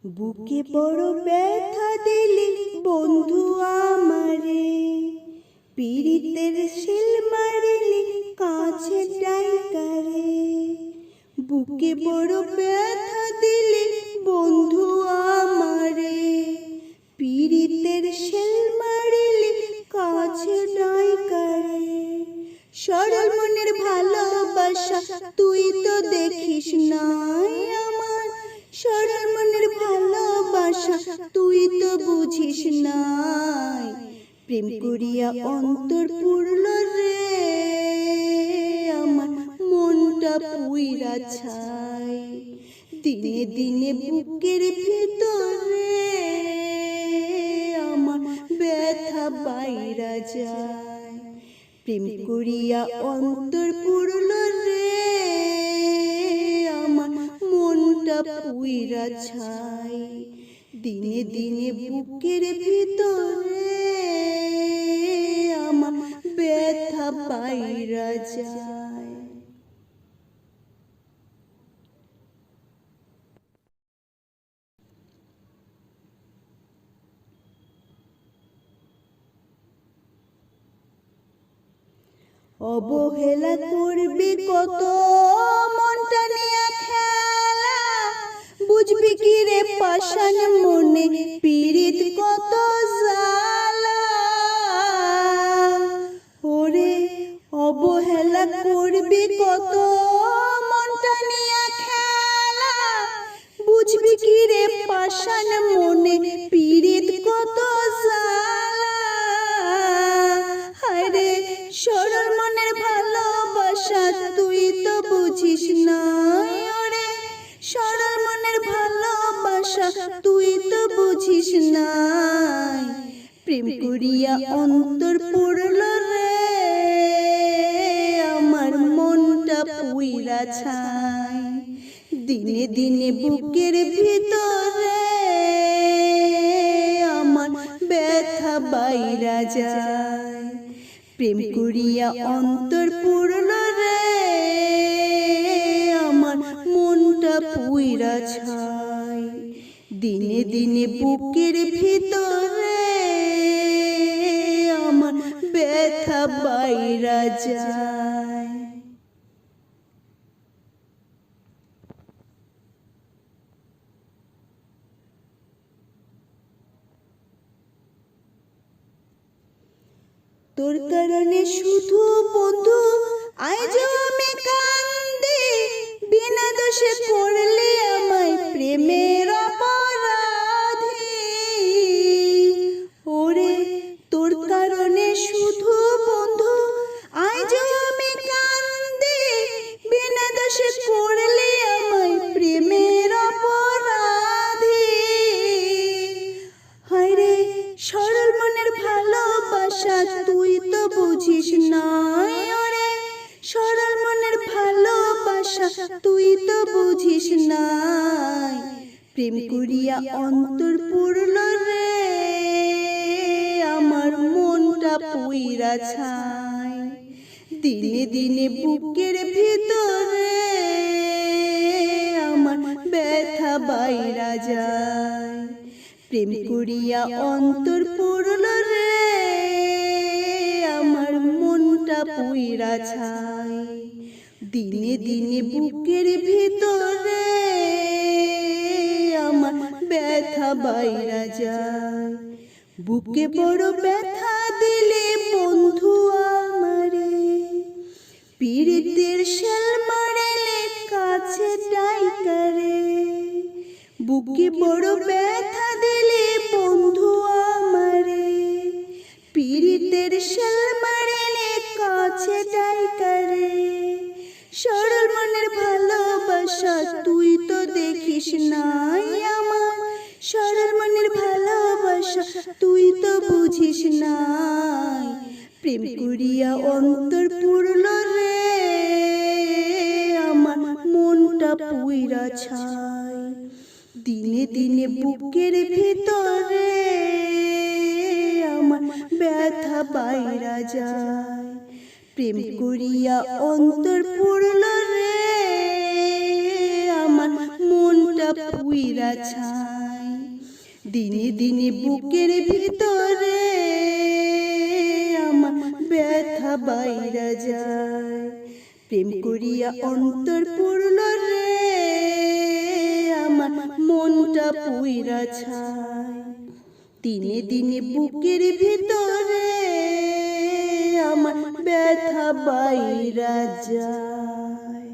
বুকে বড় ব্যথা দিলি বন্ধু আমারে, পীড়িতের শিল মারিলি কাছে ডাইকারে। বুকে বড় ব্যথা দিলি বন্ধু আমারে, পীড়িতের শিল মারিলি কাছে ডাইকারে। সরল মনের ভালোবাসা তুই তো দেখিস নাই আমার, সরল মনের ভালোবাসা তুই তো বুঝিস নাই। প্রেম করিয়া অন্তর পুরল রে আমার মনটা পুইরা ছাই। দিনে দিনে বুকের ভিতরে আমার ব্যথা বাইরা যায়। প্রেম করিয়া অন্তর পুরল রে আমার মনটা পুইরা ছাই। দিনে দিনে বুকের ভিতরে আমার ব্যথা বাইরা যায়। অবহেলা করবি কত মনটা নিয়ে খেলা, বুঝবি কি রে পাষাণ মনে পীড়িত কত জ্বালা। ওরে অবহেলা করবি কত মনটা নিয়ে খেলা, বুঝবি কি রে পাষাণ মনে পীড়িত কত জ্বালা। হায়রে সরল মনের ভালোবাসা তুই তো বুঝিস নাই, ওরে সরল মনের ভালোবাসা তুই তো বুঝিস নাই। প্রেম করিয়া অন্তর পুরল রে আমার মনটা পুইরা ছাই। দিনে দিনে বুকের ভিতরে আমার ব্যথা বাইরা যায়। প্রেম করিয়া অন্তর পুরল রে আমার মনটা পুইরা ছাই। দিনে দিনে বুকের ভিতরে আমার ব্যথা বাইরা যায়। তোর কারণে শুধু বন্ধু আজ আমি কান্দি, বিনা দোষে করলি আমায় প্রেমের অপরাধী। ওরে তোর কারণে শুধু বন্ধু আজ আমি কান্দি, বিনা দোষে করলি আমায় প্রেমের অপরাধী। হায়রে সরল মনের ভালোবাসা তুই তো বুঝিস নাই, ওরে সরল মনের ভালোবাসা তুই তো বুঝিস নাই। প্রেম করিয়া অন্তর পুরল রে আমার মনটা পুইরা ছাই। দিনে দিনে বুকের ভিতরে আমার ব্যথা বাইরা যায়। প্রেম করিয়া অন্তর পুরল রে আমার মনটা পুইরা ছাই। দিনে দিনে বুকের ভিতরে আমার ব্যথা বাইরা যায়। বুকে বড় ব্যথা দিলে বন্ধু আমারে, পীড়িতের শিল মারিলে কাছে ডাইকারে। বুকে বড় ব্যথা দিলে বন্ধু আমারে, পীড়িতের শিল মারিলে কাছে ডাইকারে। সরল মনের ভালোবাসা তুই তো দেখিস নাই আমার, সরল মনের ভালোবাসা তুই তো বুঝিস নাই। প্রেম করিয়া অন্তর পুরল রে আমার মনটা পুইরা ছাই। দিনে দিনে বুকের ভিতরে আমার ব্যথা বাইরা যায়। প্রেম করিয়া অন্তর পুরল রে আমার মনটা পুইরা ছাই। দিনে দিনে বুকের ভিতরে আমার ব্যথা বাইরা যায়, প্রেম করিয়া অন্তর পুরল রে আমার মনটা পুইরা ছায়। দিনে দিনে বুকের ভিতরে আমার ব্যথা বাইরা যায়।